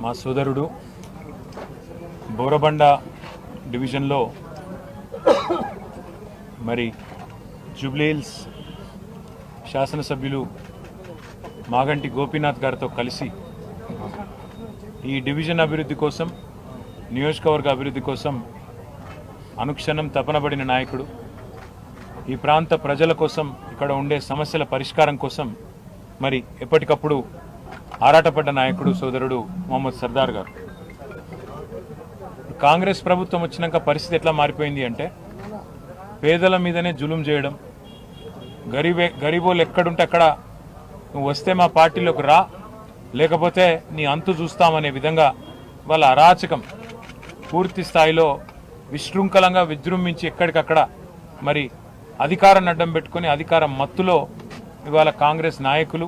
మా సోదరుడు బోరబండ డివిజన్లో మరి జూబ్లీహిల్స్ శాసనసభ్యులు మాగంటి గోపీనాథ్ గారితో కలిసి ఈ డివిజన్ అభివృద్ధి కోసం, నియోజకవర్గ అభివృద్ధి కోసం అనుక్షణం తపనబడిన నాయకుడు, ఈ ప్రాంత ప్రజల కోసం, ఇక్కడ ఉండే సమస్యల పరిష్కారం కోసం మరి ఎప్పటికప్పుడు ఆరాటపడ్డ నాయకుడు సోదరుడు మొహమ్మద్ సర్దార్ గారు. కాంగ్రెస్ ప్రభుత్వం వచ్చినాక పరిస్థితి ఎట్లా మారిపోయింది అంటే, పేదల మీదనే జులుం చేయడం, గరీబోళ్ళు ఎక్కడుంటే అక్కడ నువ్వు వస్తే మా పార్టీలోకి రా, లేకపోతే నీ అంతు చూస్తామనే విధంగా వాళ్ళ అరాచకం పూర్తి స్థాయిలో విశృంఖలంగా విజృంభించి ఎక్కడికక్కడ మరి అధికారాన్ని అడ్డం పెట్టుకొని అధికారం మత్తులో ఇవాళ కాంగ్రెస్ నాయకులు,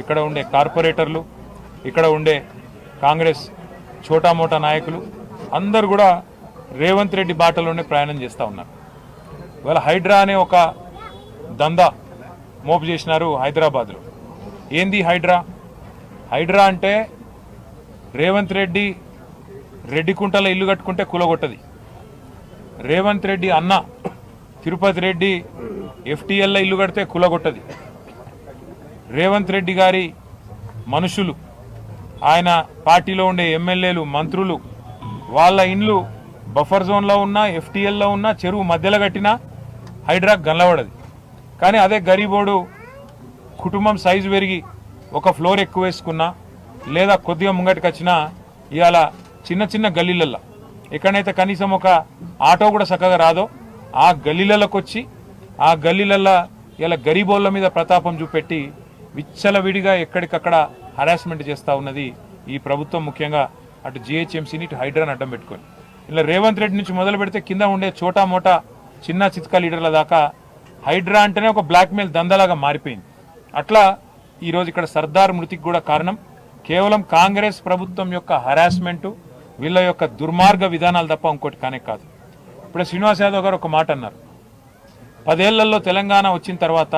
ఇక్కడ ఉండే కార్పొరేటర్లు, ఇక్కడ ఉండే కాంగ్రెస్ చోటామోటా నాయకులు అందరూ కూడా రేవంత్ రెడ్డి బాటలోనే ప్రయాణం చేస్తూ ఉన్నారు. ఇవాళ హైడ్రా అనే ఒక దందా మోపు చేసినారు హైదరాబాద్లో. ఏంది హైడ్రా? హైడ్రా అంటే రేవంత్ రెడ్డి రెడ్డికుంటల ఇల్లు కట్టుకుంటే కూలగొట్టది. రేవంత్ రెడ్డి అన్న తిరుపతి రెడ్డి ఎఫ్టీఎల్లో ఇల్లు కడితే కూలగొట్టది. రేవంత్ రెడ్డి గారి మనుషులు, ఆయన పార్టీలో ఉండే ఎమ్మెల్యేలు, మంత్రులు, వాళ్ళ ఇండ్లు బఫర్ జోన్లో ఉన్నా, ఎఫ్టీఎల్లో ఉన్నా, చెరువు మధ్యలో కట్టినా హైడ్రాక్ గనలబడది. కానీ అదే గరీబోడు కుటుంబం సైజు పెరిగి ఒక ఫ్లోర్ ఎక్కువ వేసుకున్నా, లేదా కొద్దిగా ముంగటికి వచ్చినా ఇవాళ చిన్న చిన్న గల్లీలల్లో ఎక్కడైతే కనీసం ఒక ఆటో కూడా చక్కగా రాదో ఆ గల్లీలలోకి వచ్చి ఆ గల్లీలల్లో ఇలా గరీబోళ్ళ మీద ప్రతాపం చూపెట్టి విచ్చలవిడిగా ఎక్కడికక్కడ హరాస్మెంట్ చేస్తూ ఉన్నది ఈ ప్రభుత్వం. ముఖ్యంగా అటు జిహెచ్ఎంసీని, ఇటు హైడ్రాని అడ్డం పెట్టుకొని ఇలా రేవంత్ రెడ్డి నుంచి మొదలు పెడితే కింద ఉండే చోటా మోటా చిన్న చిత్కా లీడర్ల దాకా హైడ్రా అంటేనే ఒక బ్లాక్మెయిల్ దందాలాగా మారిపోయింది. అట్లా ఈరోజు ఇక్కడ సర్దార్ మృతికి కూడా కారణం కేవలం కాంగ్రెస్ ప్రభుత్వం యొక్క హరాస్మెంటు, వీళ్ళ యొక్క దుర్మార్గ విధానాలు తప్ప ఇంకోటి కానే కాదు. ఇప్పుడు శ్రీనివాస్ యాదవ్ గారు ఒక మాట అన్నారు, 10 ఏళ్లలో తెలంగాణ వచ్చిన తర్వాత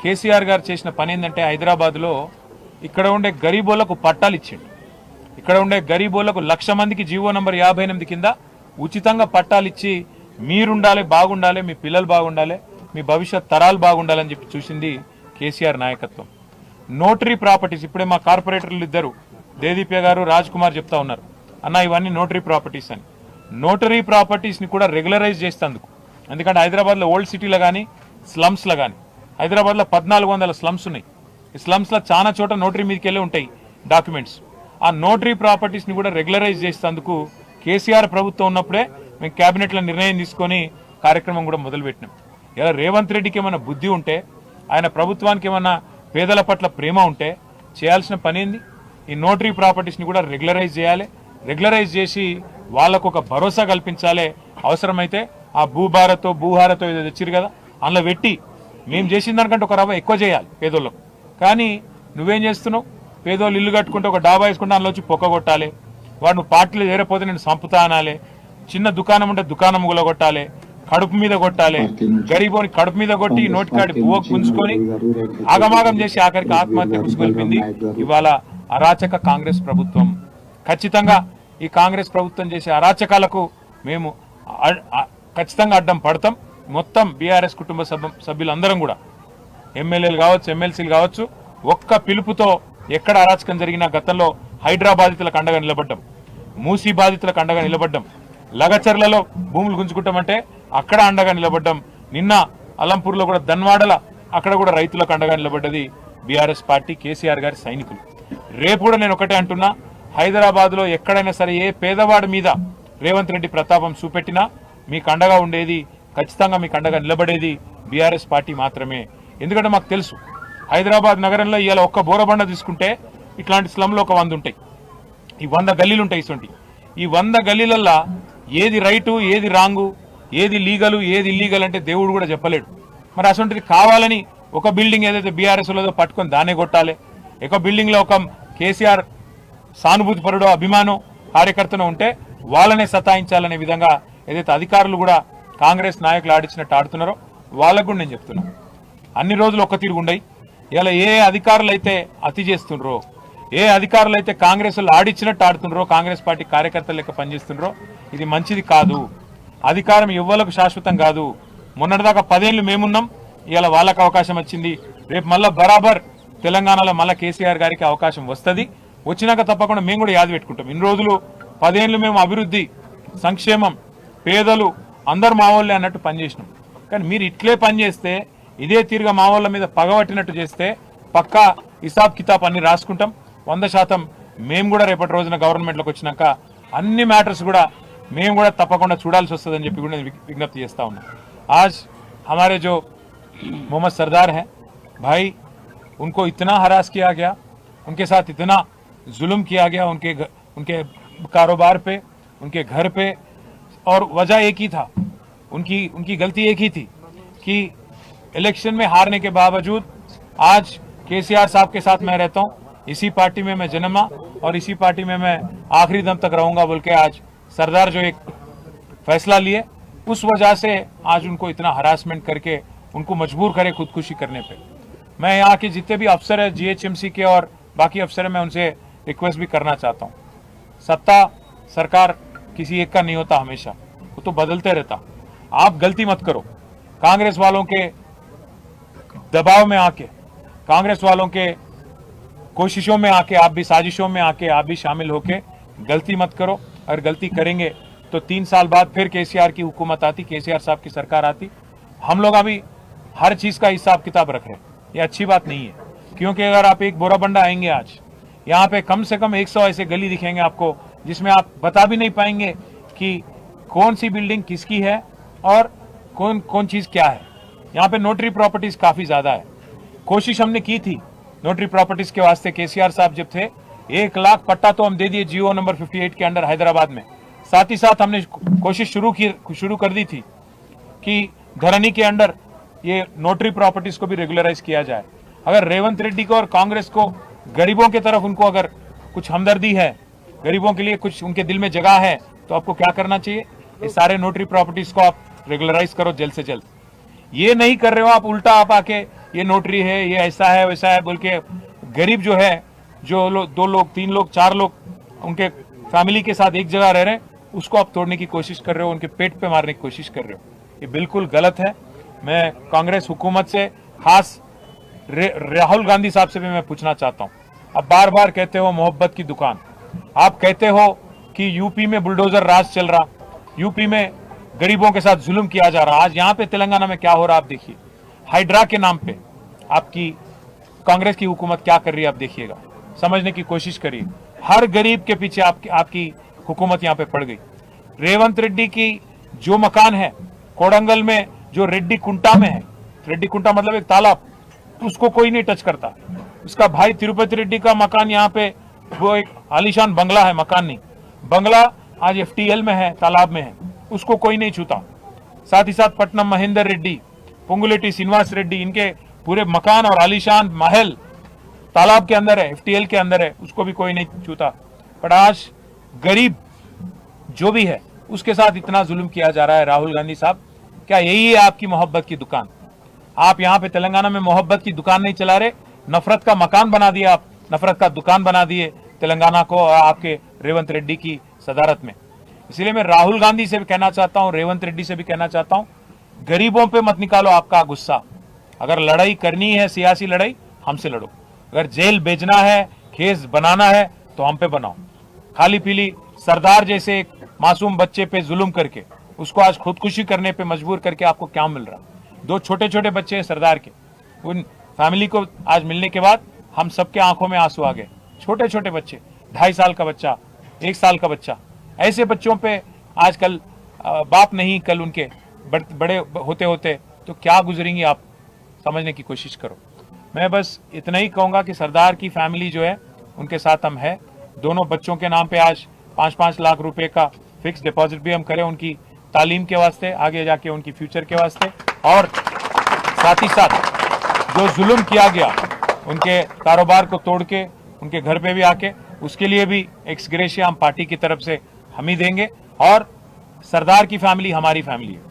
కేసీఆర్ గారు చేసిన పని ఏంటంటే హైదరాబాద్లో ఇక్కడ ఉండే గరీబోళ్లకు పట్టాలు ఇచ్చిండు. ఇక్కడ ఉండే గరీబోళ్లకు 1,00,000 మందికి జీవో నంబర్ 58 కింద ఉచితంగా పట్టాలు ఇచ్చి మీరుండాలి, బాగుండాలి, మీ పిల్లలు బాగుండాలి, మీ భవిష్యత్ తరాలు బాగుండాలని చెప్పి చూసింది కేసీఆర్ నాయకత్వం. నోటరీ ప్రాపర్టీస్, ఇప్పుడే మా కార్పొరేటర్లు ఇద్దరు దేదీప్య గారు, రాజ్ కుమార్ చెప్తా ఉన్నారు, అన్న ఇవన్నీ నోటరీ ప్రాపర్టీస్ అని. నోటరీ ప్రాపర్టీస్ని కూడా రెగ్యులరైజ్ చేస్తేందుకు, ఎందుకంటే హైదరాబాద్లో ఓల్డ్ సిటీలో కానీ స్లమ్స్లో కానీ, హైదరాబాద్లో 1400 స్లమ్స్ ఉన్నాయి. ఈ స్లమ్స్లో చాలా చోట నోటరీ మీదకి వెళ్ళి ఉంటాయి డాక్యుమెంట్స్. ఆ నోటరీ ప్రాపర్టీస్ని కూడా రెగ్యులరైజ్ చేసేందుకు కేసీఆర్ ప్రభుత్వం ఉన్నప్పుడే మేము క్యాబినెట్లో నిర్ణయం తీసుకొని కార్యక్రమం కూడా మొదలుపెట్టినాం. ఇలా రేవంత్ రెడ్డికి ఏమైనా బుద్ధి ఉంటే, ఆయన ప్రభుత్వానికి ఏమైనా పేదల పట్ల ప్రేమ ఉంటే చేయాల్సిన పని ఏంది? ఈ నోటరీ ప్రాపర్టీస్ని కూడా రెగ్యులరైజ్ చేయాలి. రెగ్యులరైజ్ చేసి వాళ్ళకు ఒక భరోసా కల్పించాలి. అవసరమైతే ఆ భూహారతో ఏదో తెచ్చిరు కదా అందులో పెట్టి మేము చేసిన దానికంటే ఒక రవ్వ ఎక్కువ చేయాలి పేదోళ్ళకు. కానీ నువ్వేం చేస్తున్నావు? పేదోళ్ళు ఇల్లు కట్టుకుంటే ఒక డాబా వేసుకుంటే అందులో వచ్చి పొక్క కొట్టాలి, వాడు నువ్వు పార్టీలో చేరపోతే నేను సంపుతా అనాలి, చిన్న దుకాణం ఉంటే దుకాణం కొట్టాలి, కడుపు మీద కొట్టాలి, గరీబోని కడుపు మీద కొట్టి నోటికాడి బువ్వకు పుంజుకొని ఆగమాగం చేసి ఆఖరికి ఆత్మహత్య కుసుకొల్పింది ఇవాళ అరాచక కాంగ్రెస్ ప్రభుత్వం. ఖచ్చితంగా ఈ కాంగ్రెస్ ప్రభుత్వం చేసే అరాచకాలకు మేము ఖచ్చితంగా అడ్డం పడతాం. మొత్తం బీఆర్ఎస్ కుటుంబ సభ్యులందరం కూడా, ఎమ్మెల్యేలు కావచ్చు, ఎమ్మెల్సీలు కావచ్చు, ఒక్క పిలుపుతో ఎక్కడ అరాచకం జరిగినా గతంలో హైడ్రా బాధితులకు అండగా నిలబడ్డం, మూసీ బాధితులకు అండగా నిలబడ్డం, లగచర్లలో భూములు గుంజుకుంటామంటే అక్కడ అండగా నిలబడ్డం. నిన్న అలంపూర్లో కూడా ధన్వాడల అక్కడ కూడా రైతులకు అండగా నిలబడ్డది బీఆర్ఎస్ పార్టీ, కేసీఆర్ గారి సైనికులు. రేపు కూడా నేను ఒకటే అంటున్నా, హైదరాబాద్లో ఎక్కడైనా సరే ఏ పేదవాడి మీద రేవంత్ రెడ్డి ప్రతాపం చూపెట్టినా మీకు అండగా ఉండేది, ఖచ్చితంగా మీకు అండగా నిలబడేది బీఆర్ఎస్ పార్టీ మాత్రమే. ఎందుకంటే మాకు తెలుసు హైదరాబాద్ నగరంలో ఇవాళ ఒక్క బోరబండ తీసుకుంటే ఇట్లాంటి స్లమ్లో ఒక 100 ఉంటాయి, ఈ 100 గల్లీలు ఉంటాయి. ఇటువంటి ఈ 100 గల్లీలల్లో ఏది రైటు, ఏది రాంగు, ఏది లీగలు, ఏది ఇల్లీగల్ అంటే దేవుడు కూడా చెప్పలేడు. మరి అటువంటిది కావాలని ఒక బిల్డింగ్ ఏదైతే బీఆర్ఎస్లో పట్టుకొని దాన్నే కొట్టాలి, ఒక బిల్డింగ్లో ఒక కేసీఆర్ సానుభూతి పరుడో అభిమానం కార్యకర్తను ఉంటే వాళ్ళనే సతాయించాలనే విధంగా ఏదైతే అధికారులు కూడా కాంగ్రెస్ నాయకులు ఆడించినట్టు ఆడుతున్నారో వాళ్ళకు కూడా నేను చెప్తున్నా, అన్ని రోజులు ఒక్క తీరు ఉండయి. ఇలా ఏ అధికారులు అయితే అతి చేస్తుండ్రో, ఏ అధికారులు అయితే కాంగ్రెస్ వాళ్ళు ఆడిచ్చినట్టు ఆడుతుండ్రో, కాంగ్రెస్ పార్టీ కార్యకర్తలు లెక్క పనిచేస్తుండ్రో, ఇది మంచిది కాదు. అధికారం ఎవ్వలకు శాశ్వతం కాదు. మొన్నటిదాకా 10 ఏళ్ళు మేమున్నాం, ఇవాళ వాళ్ళకి అవకాశం వచ్చింది. రేపు మళ్ళా బరాబర్ తెలంగాణలో మళ్ళా కేసీఆర్ గారికి అవకాశం వస్తుంది. వచ్చినాక తప్పకుండా మేము కూడా యాద పెట్టుకుంటాం. ఇన్ని రోజులు 10 ఏళ్ళు మేము అభివృద్ధి, సంక్షేమం, పేదలు అందరు మా వాళ్ళే అన్నట్టు పనిచేసినాం. కానీ మీరు ఇట్లే పనిచేస్తే, ఇదే తీరుగా మా వాళ్ళ మీద పగబట్టినట్టు చేస్తే పక్కా హిసాబ్ కితాబ్ అన్ని రాసుకుంటాం. 100% మేము కూడా రేపటి రోజున గవర్నమెంట్లోకి వచ్చినాక అన్ని మ్యాటర్స్ కూడా మేము కూడా తప్పకుండా చూడాల్సి వస్తుందని చెప్పి కూడా విజ్ఞప్తి చేస్తా ఉన్నాం. आज हमारे जो मोहम्मद सरदार हैं भाई, उनको इतना हरास किया गया, उनके साथ इतना जुल्म किया गया, उनके कारोबार पे, उनके घर पे, और वजह एक ही था, उनकी गलती एक ही थी कि इलेक्शन में हारने के बावजूद आज केसीआर साहब के साथ मैं रहता हूं, इसी पार्टी में मैं जन्मा और इसी पार्टी में मैं आखिरी दम तक रहूंगा बोल के आज सरदार जो एक फैसला लिए, उस वजह से आज उनको इतना हरासमेंट करके उनको मजबूर करे खुदकुशी करने पे। मैं यहाँ के जितने भी अफसर है जीएचएमसी के और बाकी अफसर है, मैं उनसे रिक्वेस्ट भी करना चाहता हूँ, सत्ता सरकार किसी एक का नहीं होता, हमेशा वो तो बदलते रहता। आप गलती मत करो, कांग्रेस वालों के दबाव में आके, कांग्रेस वालों के कोशिशों में आके, आप भी साजिशों में आके आप भी शामिल होके गलती मत करो। अगर गलती करेंगे तो 3 साल बाद फिर केसीआर की हुकूमत आती, केसीआर साहब की सरकार आती। हम लोग अभी हर चीज का हिसाब किताब रख रहे हैं, ये अच्छी बात नहीं है। क्योंकि अगर आप एक बोराबंडा आएंगे आज, यहाँ पे कम से कम 100 ऐसे गली दिखेंगे आपको जिसमें आप बता भी नहीं पाएंगे कि कौन सी बिल्डिंग किसकी है और कौन कौन चीज क्या है। यहाँ पे नोटरी प्रॉपर्टीज काफी ज्यादा है। कोशिश हमने की थी नोटरी प्रॉपर्टीज के वास्ते, केसीआर साहब जब थे 1 लाख पट्टा तो हम दे दिए जीओ नंबर 58 के अंडर हैदराबाद में। साथ ही साथ हमने कोशिश शुरू कर दी थी कि धरनी के अंडर ये नोटरी प्रॉपर्टीज को भी रेगुलराइज किया जाए। अगर रेवंत रेड्डी को और कांग्रेस को गरीबों की तरफ उनको अगर कुछ हमदर्दी है, गरीबों के लिए कुछ उनके दिल में जगह है, तो आपको क्या करना चाहिए, ये सारे नोटरी प्रॉपर्टीज को आप रेगुलराइज करो जल्द से जल्द। ये नहीं कर रहे हो आप, उल्टा आप आके ये नोटरी है, ये ऐसा है वैसा है बोल के गरीब जो है, जो 2 लोग 3 लोग 4 लोग उनके फैमिली के साथ एक जगह रह रहे हैं, उसको आप तोड़ने की कोशिश कर रहे हो, उनके पेट पे मारने की कोशिश कर रहे हो। ये बिल्कुल गलत है। मैं कांग्रेस हुकूमत से, खास राहुल गांधी साहब से भी मैं पूछना चाहता हूं, आप बार बार कहते हो मोहब्बत की दुकान, आप कहते हो कि यूपी में बुलडोजर राज चल रहा, यूपी में गरीबों के साथ जुल्म किया जा रहा। आज यहाँ पे तेलंगाना में क्या हो रहा आप देखिए, हाइड्रा के नाम पे आपकी कांग्रेस की हुकूमत क्या कर रही है आप देखिएगा, समझने की कोशिश करिए। हर गरीब के पीछे आपकी हुकूमत यहाँ पे पड़ गई। रेवंत रेड्डी की जो मकान है कोडंगल में, जो रेड्डी कुंटा में है, रेड्डी कुंटा मतलब एक तालाब, उसको कोई नहीं टच करता। उसका भाई तिरुपति रेड्डी का मकान यहाँ पे, वो एक आलीशान बंगला है, मकान नहीं बंगला, आज FTL में है, तालाब में है, उसको कोई नहीं छूता। साथ ही साथ पटनम महेंद्र रेड्डी, पुंगुलेटी श्रीनिवास रेड्डी, इनके पूरे मकान और आलीशान महल तालाब के अंदर है, FTL के अंदर है, उसको भी कोई नहीं छूता। पर आज गरीब जो भी है उसके साथ इतना जुल्म किया जा रहा है। राहुल गांधी साहब, क्या यही है आपकी मोहब्बत की दुकान? आप यहाँ पे तेलंगाना में मोहब्बत की दुकान नहीं चला रहे, नफरत का मकान बना दिया, आप नफरत का दुकान बना दिए तेलंगाना को और आपके रेवंत रेड्डी की सदारत में। इसलिए मैं राहुल गांधी से भी कहना चाहता हूँ, रेवंत रेड्डी से भी कहना चाहता हूँ, गरीबों पे मत निकालो आपका गुस्सा। अगर लड़ाई करनी है, सियासी लड़ाई, हमसे लड़ो। अगर जेल भेजना है, केस बनाना है, तो हम पे बनाओ। खाली पीली सरदार जैसे एक मासूम बच्चे पे जुल्म करके उसको आज खुदकुशी करने पे मजबूर करके आपको क्या मिल रहा? 2 छोटे छोटे बच्चे हैं सरदार के, उन फैमिली को आज मिलने के बाद हम सबके आंखों में आंसू आ गए। छोटे छोटे बच्चे, 2.5 साल का बच्चा, 1 साल का बच्चा, ऐसे बच्चों पे आजकल बाप नहीं, कल उनके बड़े होते होते तो क्या गुजरेंगी आप, समझने की कोशिश करो। मैं बस इतना ही कहूंगा कि सरदार की फैमिली जो है उनके साथ हम है। दोनों बच्चों के नाम पे आज 5-5 लाख रुपए का फिक्स डिपॉजिट भी हम करें, उनकी तालीम के वास्ते, आगे जाके उनकी फ्यूचर के वास्ते। और साथ ही साथ जो जुल्म किया गया उनके कारोबार को तोड़ के उनके घर पे भी आके, उसके लिए भी एक्स ग्रेशिया हम पार्टी की तरफ से हम ही देंगे। और सरदार की फैमिली हमारी फैमिली है,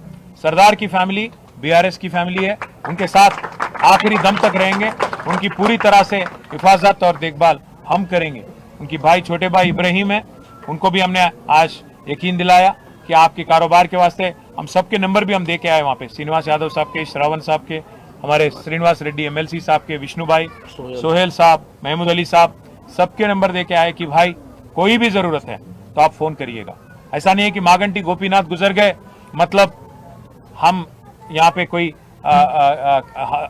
सरदार की फैमिली BRS की फैमिली है, उनके साथ आखिरी दम तक रहेंगे, उनकी पूरी तरह से हिफाजत और देखभाल हम करेंगे। उनकी भाई छोटे भाई इब्राहिम है, उनको भी हमने आज यकीन दिलाया कि आपके कारोबार के वास्ते हम सबके नंबर भी हम दे के आए वहाँ पे, श्रीनिवास यादव साहब के, श्रावण साहब के, हमारे श्रीनिवास रेड्डी एमएलसी साहब के, विष्णु भाई, सोहेल साहब, महमूद अली साहब, सबके नंबर दे के आए कि भाई कोई भी जरूरत है तो आप फोन करिएगा। ऐसा नहीं है कि मागंटी गोपीनाथ गुजर गए मतलब हम यहाँ पे कोई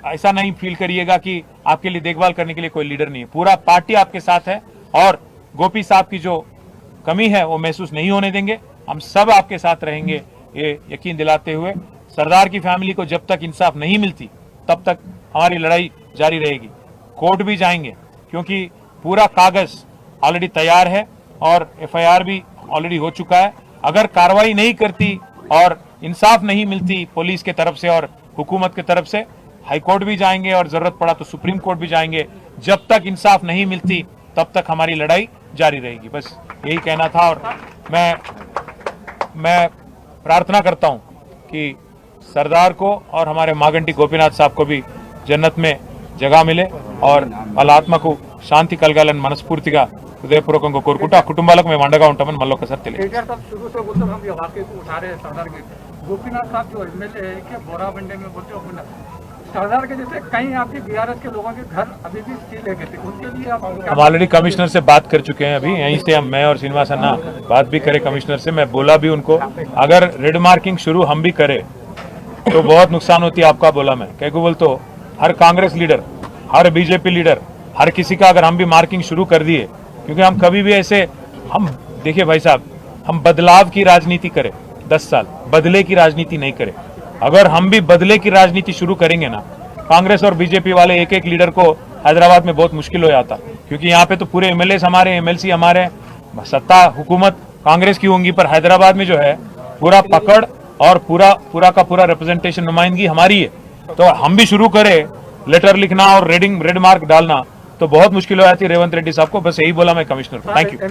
ऐसा नहीं फील करिएगा कि आपके लिए देखभाल करने के लिए कोई लीडर नहीं है। पूरा पार्टी आपके साथ है और गोपी साहब की जो कमी है वो महसूस नहीं होने देंगे। हम सब आपके साथ रहेंगे, ये यकीन दिलाते हुए सरदार की फैमिली को जब तक इंसाफ नहीं मिलती तब तक हमारी लड़ाई जारी रहेगी। कोर्ट भी जाएंगे क्योंकि पूरा कागज ऑलरेडी तैयार है और एफआईआर भी ऑलरेडी हो चुका है। अगर कार्रवाई नहीं करती और इंसाफ नहीं मिलती पुलिस के तरफ से और हुकूमत की तरफ से, हाई कोर्ट भी जाएंगे और जरूरत पड़ा तो सुप्रीम कोर्ट भी जाएंगे। जब तक इंसाफ नहीं मिलती तब तक हमारी लड़ाई जारी रहेगी। बस यही कहना था और मैं प्रार्थना करता हूं कि सरदार को और हमारे मागंटी गोपीनाथ साहब को भी जन्नत में जगह मिले और వాళ్ళ ఆత్మకు శాంతి కలగాలని మనస్ఫూర్తిగా హృదయపూర్వకంగా కోరుకుంటూ ఆ కుటుంబాలకు మేము అండగా ఉంటామని మళ్ళీ ఒకసారి తెలియజేస్తాం। शुरू से मतलब हम ये वाकई को उठा रहे हैं सरदार के। गोपीनाथ साहब जो एमएलए है कि बोराबंडे में बोलते हो सरदार के जैसे कई आपके बीआरएस के लोगों के घर अभी भी सील है कहते, उनके लिए आप हम ऑलरेडी कमिश्नर से बात कर चुके हैं। अभी यहीं से मैं और श्रीनिवास अन्ना बात भी करे कमिश्नर से। मैं बोला भी उनको अगर रेड मार्किंग शुरू हम भी करें तो बहुत नुकसान होती है आपका। बोला मैं कह बोल तो हर कांग्रेस लीडर, हर बीजेपी लीडर, हर किसी का अगर हम भी मार्किंग शुरू कर दिए, क्योंकि हम कभी भी ऐसे हम देखिए भाई साहब, हम बदलाव की राजनीति करें 10 साल, बदले की राजनीति नहीं करें। अगर हम भी बदले की राजनीति शुरू करेंगे ना, कांग्रेस और बीजेपी वाले एक एक लीडर को हैदराबाद में बहुत मुश्किल हो जाता, क्योंकि यहाँ पे तो पूरे एमएलए हमारे, एमएलसी हमारे, सत्ता हुकूमत कांग्रेस की होंगी, पर हैदराबाद में जो है पूरा पकड़ और पूरा का पूरा रिप्रेजेंटेशन, नुमाइंदगी हमारी है। तो हम भी शुरू करें लेटर लिखना और रेड मार्क डालना तो बहुत मुश्किल हो जाती है रेवंत रेड्डी साहब को। बस यही बोला मैं कमिश्नर को। Thank you.